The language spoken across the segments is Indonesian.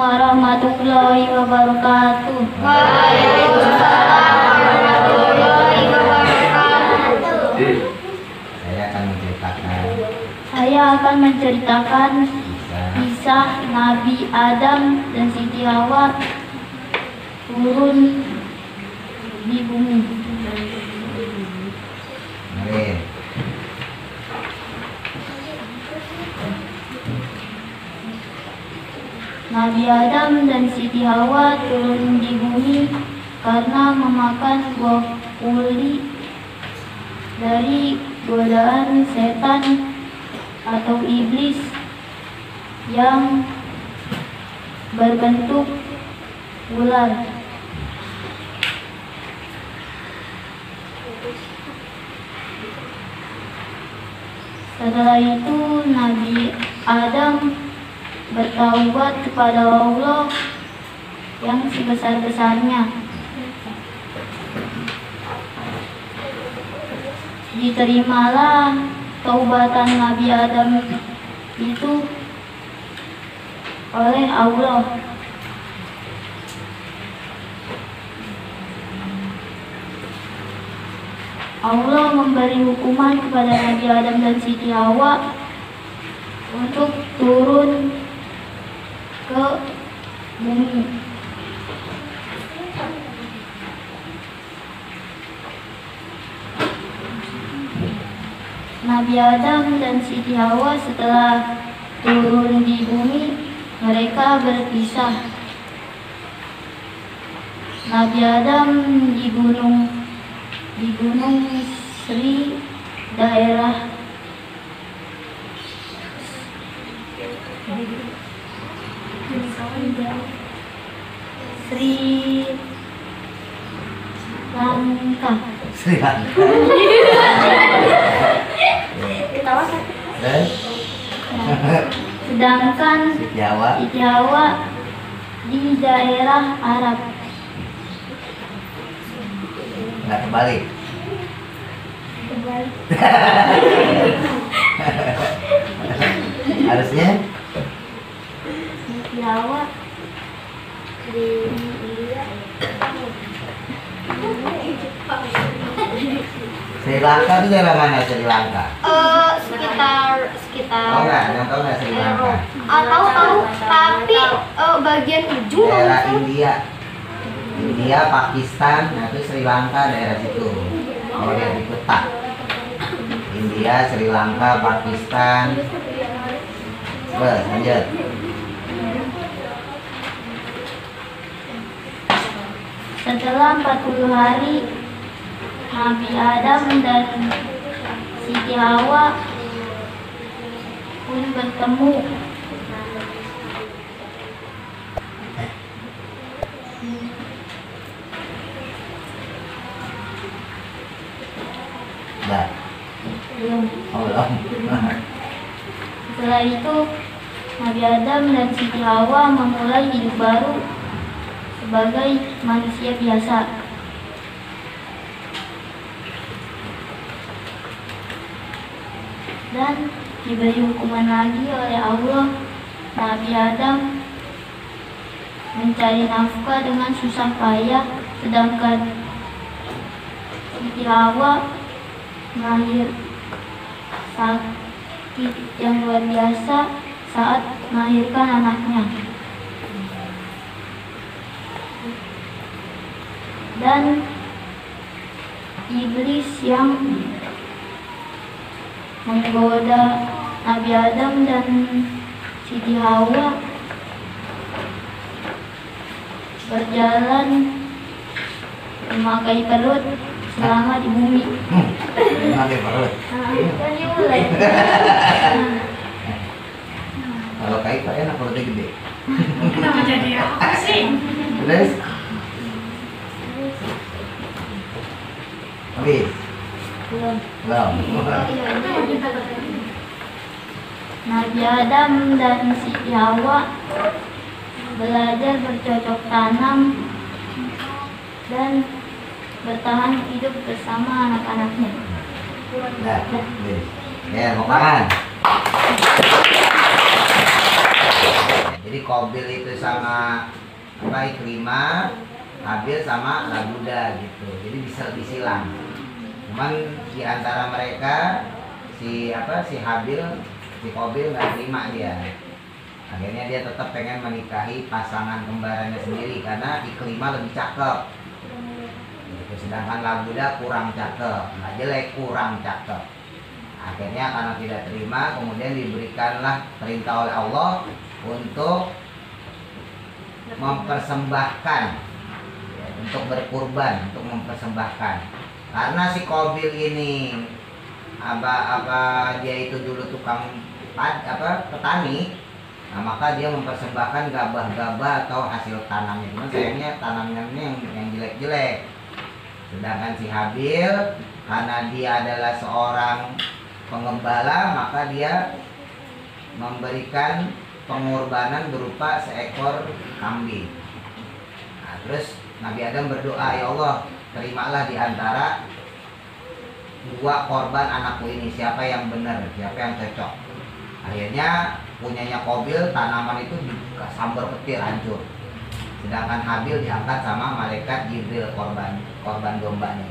warahmatullahi wabarakatuh. Waalaikumsalam warahmatullahi wabarakatuh. Saya akan menceritakan kisah Nabi Adam dan Siti Hawa turun di bumi. Nabi Adam dan Siti Hawa turun di bumi karena memakan buah kuli dari godaan setan atau iblis yang berbentuk ular. Setelah itu Nabi Adam bertaubat kepada Allah yang sebesar-besarnya. Diterimalah taubatan Nabi Adam itu oleh Allah. Allah memberi hukuman kepada Nabi Adam dan Siti Hawa untuk turun ke bumi. Nabi Adam dan Siti Hawa setelah turun di bumi, mereka berpisah. Nabi Adam di Gunung Sri, daerah Sri Lanka. Sedangkan Siti Hawa di daerah Arab. Nggak kebalik. Harusnya Siti Hawa di India. Sri Lanka itu daerah mana Sri Lanka? Sekitar Tahu nggak Sri Lanka? tahu tapi bagian ujung Daerah India, Pakistan, nah itu Sri Lanka daerah situ. Kalau lihat di peta, India, Sri Lanka, Pakistan. Lanjut. Setelah 40 hari, Nabi Adam dan Siti Hawa pun bertemu. Belum. Setelah itu, Nabi Adam dan Siti Hawa memulai hidup baru sebagai manusia biasa. Dan diberi hukuman lagi oleh Allah. Nabi Adam mencari nafkah dengan susah payah, sedangkan Siti Hawa lahir sakit yang luar biasa saat melahirkan anaknya. Dan iblis yang menggoda Nabi Adam dan Siti Hawa berjalan memakai perut selama di bumi. Memakai perut. Kalau kayak Pak enak perutnya gede. Kenapa jadi apa sih? Terus? Habis? Belum. Nabi Adam dan Siti Hawa belajar bercocok tanam dan bertahan hidup bersama anak-anaknya. Ya, mau makan. Jadi Qabil itu sama apa Ikrimah, Habil sama Labuda gitu. Jadi bisa disilang. Cuman di antara mereka si Habil, si Qabil nggak terima dia. Akhirnya dia tetap pengen menikahi pasangan kembarannya sendiri karena Ikrimah lebih cakep. Gitu. Sedangkan Labuda kurang cakep, nggak jelek, kurang cakep. Akhirnya karena tidak terima, kemudian diberikanlah perintah oleh Allah untuk mempersembahkan, ya, untuk berkurban, untuk mempersembahkan. Karena si Qabil ini dia itu dulu tukang petani, nah maka dia mempersembahkan gabah-gabah atau hasil tanamnya. Cuma sayangnya tanamnya yang jelek-jelek. Sedangkan si Habil karena dia adalah seorang pengembala, maka dia memberikan pengorbanan berupa seekor kambing. Nah, terus Nabi Adam berdoa, ya Allah, terimalah di antara dua korban anakku ini, siapa yang benar, siapa yang cocok. Akhirnya punyanya Qabil, tanaman itu disambar petir hancur. Sedangkan Habil diangkat sama malaikat Jibril, korban dombanya.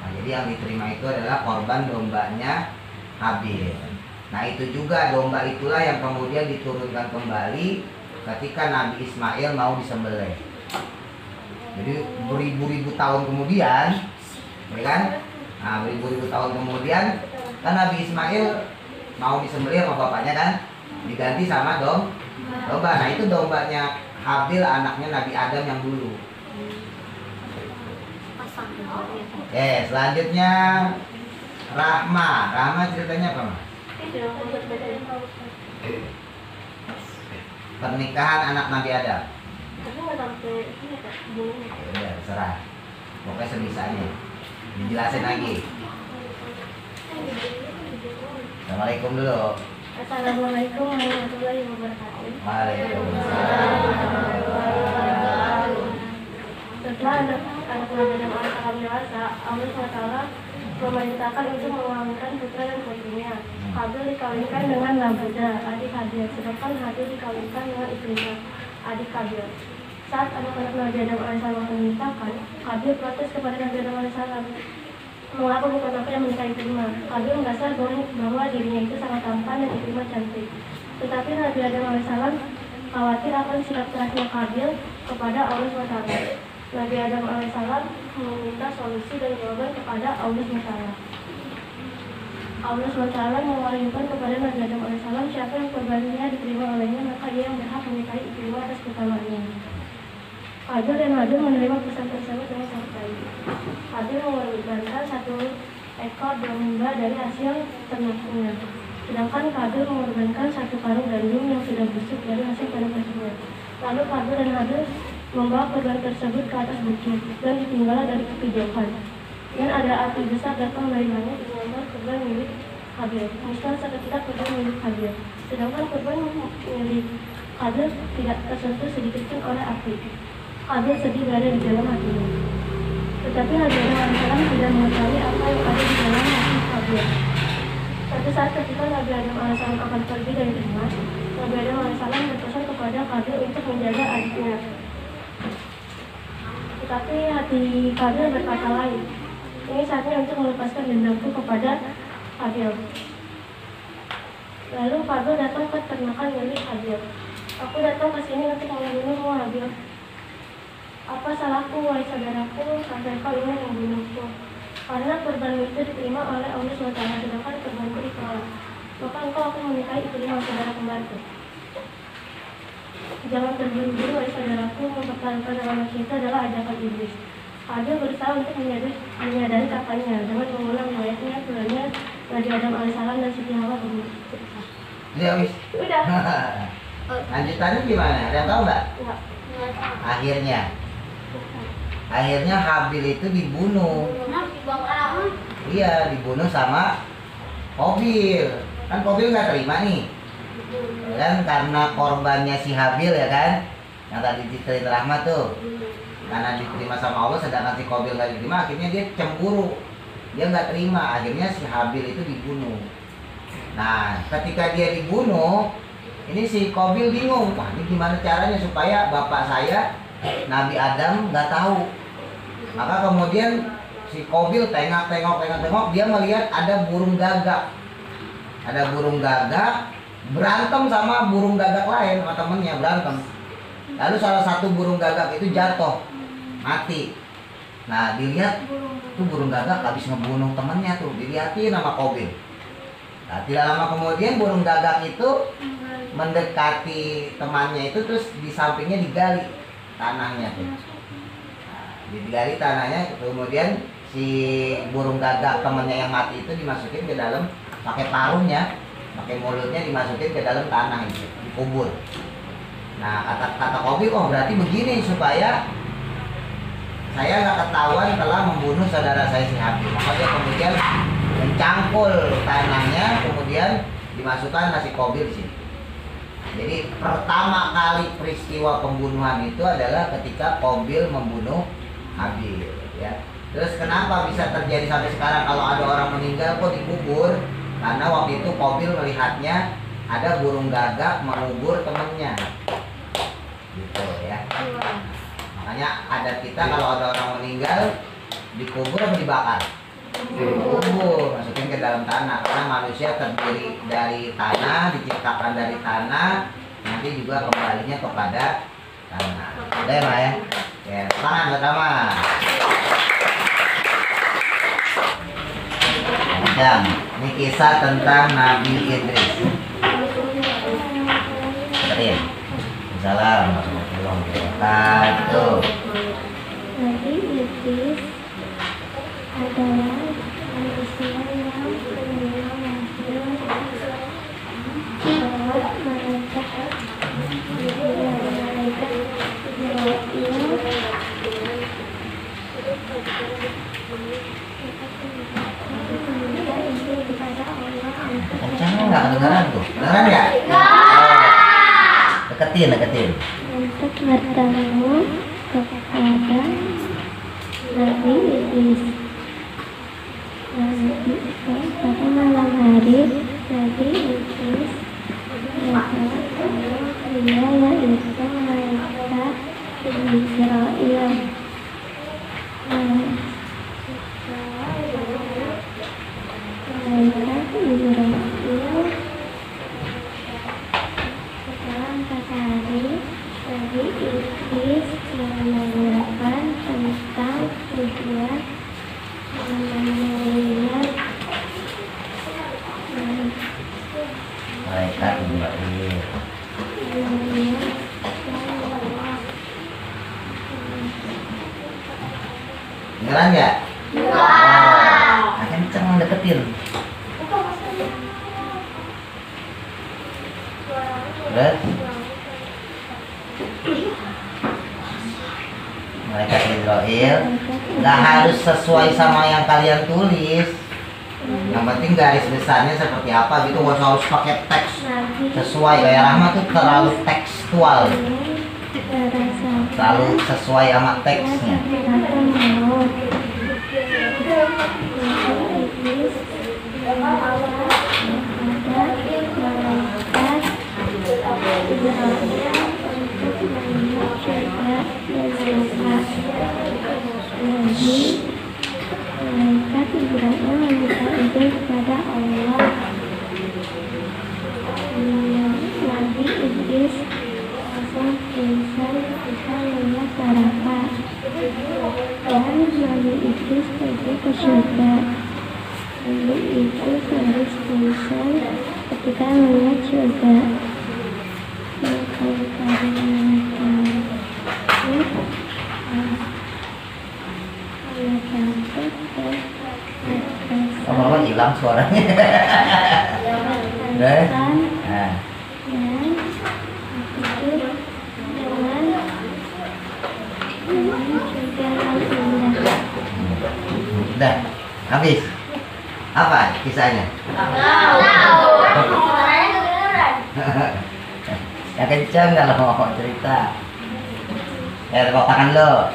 Nah, jadi yang diterima itu adalah korban dombanya Habil. Nah, itu juga domba itulah yang kemudian diturunkan kembali ketika Nabi Ismail mau disembelih. Jadi beribu-ribu tahun kemudian, ya kan? Nah, beribu-ribu tahun kemudian kan Nabi Ismail mau disembelih sama bapaknya kan, diganti sama domba. Nah, itu dombanya Habil, anaknya Nabi Adam yang dulu. Oke, selanjutnya Rahma ceritanya apa, Mas? Pernikahan anak Nabi Adam. Ya udah, serah. Pokoknya sebisanya. Dijelasin lagi. Assalamualaikum dulu. Assalamualaikum warahmatullahi wabarakatuh. Waalaikumsalam. Setelah anak Nabi Adam alaihissalam dewasa, Allah SWT memerintahkan untuk mengawinkan putra dan putrinya. Habil dikawinkan dengan Labuda, adik Habil, sedangkan Habil dikawinkan dengan Ikrimah, adik Habil. Saat anak-anak Nabi Adam alaihissalam menikahkan, Habil protes kepada Nabi Adam alaihissalam, mengapa bukan aku yang menikahi Ikrimah? Habil merasa bahwa dirinya itu sangat tampan dan Ikrimah cantik. Tetapi Nabi Adam alaihissalam khawatir akan sikap kerasnya Habil kepada Allah SWT. Nabi Adam alaihissalam meminta solusi dan jawaban kepada Allah SWT. Allah SWT mewahyukan kepada Nabi Adam alaihissalam siapa yang korbannya diterima olehnya, maka dia yang berhak menikahi Ikrimah atas keutamaannya. Habil dan Habil menerima pesan tersebut dengan sangat baik. Habil mengorbankan satu ekor domba dari hasil ternaknya, sedangkan Habil mengorbankan satu karung gandum yang sudah busuk dari hasil panen tersebut. Lalu Habil dan Habil membawa korban tersebut ke atas bukit dan ditinggal dari kejauhan. Dan ada api besar datang dari langit menyambar korban milik Habil. Musnah seketika korban milik Habil, sedangkan korban milik Habil tidak tersentuh sedikitpun oleh api. Habil sedih berada di dalam hatinya. Tetapi Nabi Adam alaihissalam tidak mengetahui apa yang ada di dalam hati Habil. Suatu saat ketika Nabi Adam alaihissalam akan pergi dari rumah, Nabi Adam alaihissalam berpesan kepada Habil untuk menjaga adiknya. Tetapi hati Habil berkata lain, ini saatnya untuk melepaskan dendamku kepada Habil. Lalu Habil datang ke ternakan milik Habil. Aku datang ke sini untuk membunuhmu, Habil. Apa salahku, wahai saudaraku, sampai kau ingin membunuhku? Karena korbanmu itu diterima oleh Allah SWT, sedangkan korbanku ditolak. Maka engkau akan menikahi Ikrimah, saudara kembarku. Jangan terburu-buru, wahai saudaraku, mempertahankan anak kita adalah ajakan iblis. Habil berusaha untuk menyadari kakaknya dengan mengulang ayatnya keluarnya Nabi Adam alaihissalam dan Siti Hawa berpisah. Udah, wis. Udah. Lanjutannya gimana? Ada yang tahu nggak? Enggak. Akhirnya Habil itu dibunuh. Iya, dibunuh sama Qabil. Kan Qabil nggak terima nih. Kan karena korbannya si Habil ya kan, yang tadi diceritain Rahmat tuh. Karena diterima sama Allah, sedangkan si Qabil nggak diterima, akhirnya dia cemburu. Dia nggak terima, akhirnya si Habil itu dibunuh. Nah, ketika dia dibunuh, Ini si Qabil bingung, wah ini gimana caranya supaya bapak saya Nabi Adam nggak tahu. Maka kemudian si Qabil tengok, dia melihat ada burung gagak. Ada burung gagak berantem sama burung gagak lain, sama temennya berantem. Lalu salah satu burung gagak itu jatuh, mati. Nah dilihat tuh burung gagak habis ngebunuh temennya tuh, dilihatin sama Qabil. Nah, tidak lama kemudian burung gagak itu mendekati temannya itu, terus di sampingnya digali tanahnya tuh. Nah, digali tanahnya, kemudian si burung gagak temannya yang mati itu dimasukin ke dalam pakai paruhnya, pakai mulutnya dimasukin ke dalam tanah itu, dikubur. Nah kata Qabil, oh berarti begini supaya saya nggak ketahuan telah membunuh saudara saya si Habil. Makanya kemudian mencangkul tanahnya, kemudian dimasukkan nasi Qabil sini. Jadi pertama kali peristiwa pembunuhan itu adalah ketika Qabil membunuh Habil, ya. Terus kenapa bisa terjadi sampai sekarang kalau ada orang meninggal kok dikubur? Karena waktu itu Qabil melihatnya ada burung gagak mengubur temannya, gitu ya. Makanya adat kita kalau ada orang meninggal dikubur atau dibakar? Dikubur, masukin ke dalam tanah. Karena manusia terdiri dari tanah, diciptakan dari tanah, nanti juga kembalinya kepada tanah. Udah ya, Ma ya? Ya, tangan pertama. Panjang. Ini kisah tentang Nabi Idris. Kemudian, Assalamualaikum warahmatullahi wabarakatuh. Nabi Idris adalah manusia yang punya wajah malaikat Kencang nggak kedengeran tuh? Kedengeran ya? Deketin. untuk bertemu kepada Nabi Idris. Pada malam hari Nabi Idris dia yaitu malaikat Israel. Malaikat Israel setelah 4 hari Nabi Idris menanyakan tentang tujuan melihat Malaikat Israel. Kedengeran nggak? Nah, kenceng deketin. Terus Malaikat Israel nggak harus sesuai sama yang kalian tulis. Yang penting garis besarnya seperti apa gitu, nggak usah harus pakai teks sesuai. Kayak Rahma tuh terlalu tekstual, terlalu sesuai sama teksnya. Malaikat Ibrahim meminta izin kepada Allah. Nabi Idris langsung pingsan ketika melihat neraka, dan Nabi Idris pergi ke surga. Nabi Idris harus pingsan ketika melihat surga. Lama-lama hilang suaranya. Udah. Nah. Udah, habis. Apa kisahnya? Ya kencang kalau mau cerita. Ya tepuk tangan lo.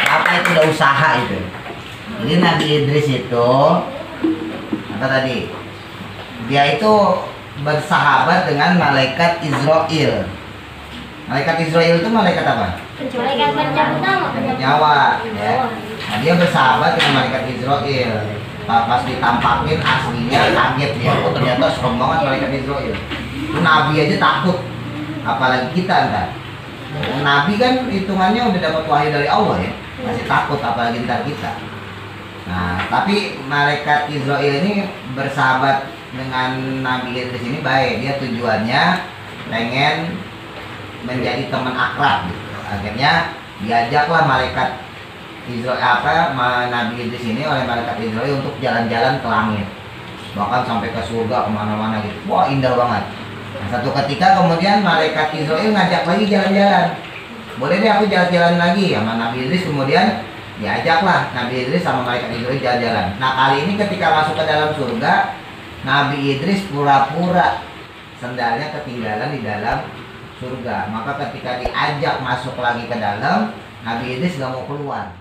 Apa itu udah usaha itu? Jadi Nabi Idris itu apa tadi? Dia itu bersahabat dengan malaikat Israel. Malaikat Israel itu malaikat apa? Malaikat pencabut nyawa. Pencabut nyawa, ya. Nah, dia bersahabat dengan malaikat Israel. Pas ditampakin aslinya kaget dia. Oh, ternyata serem banget malaikat Israel. Itu Nabi aja takut, apalagi kita ntar. Nabi kan hitungannya udah dapat wahyu dari Allah ya, masih takut apalagi ntar kita. Nah, tapi malaikat Israel ini bersahabat dengan Nabi Idris ini baik. Dia tujuannya pengen menjadi teman akrab gitu. Akhirnya diajaklah malaikat Israel Nabi Idris ini oleh malaikat Israel untuk jalan-jalan ke langit, bahkan sampai ke surga kemana-mana gitu. Wah, indah banget. Nah, satu ketika kemudian malaikat Israel ngajak lagi jalan-jalan. Boleh deh aku jalan-jalan lagi sama Nabi Idris. Kemudian diajaklah Nabi Idris sama malaikat Israel jalan-jalan. Nah, kali ini ketika masuk ke dalam surga, Nabi Idris pura-pura sendalnya ketinggalan di dalam surga. Maka ketika diajak masuk lagi ke dalam, Nabi Idris gak mau keluar.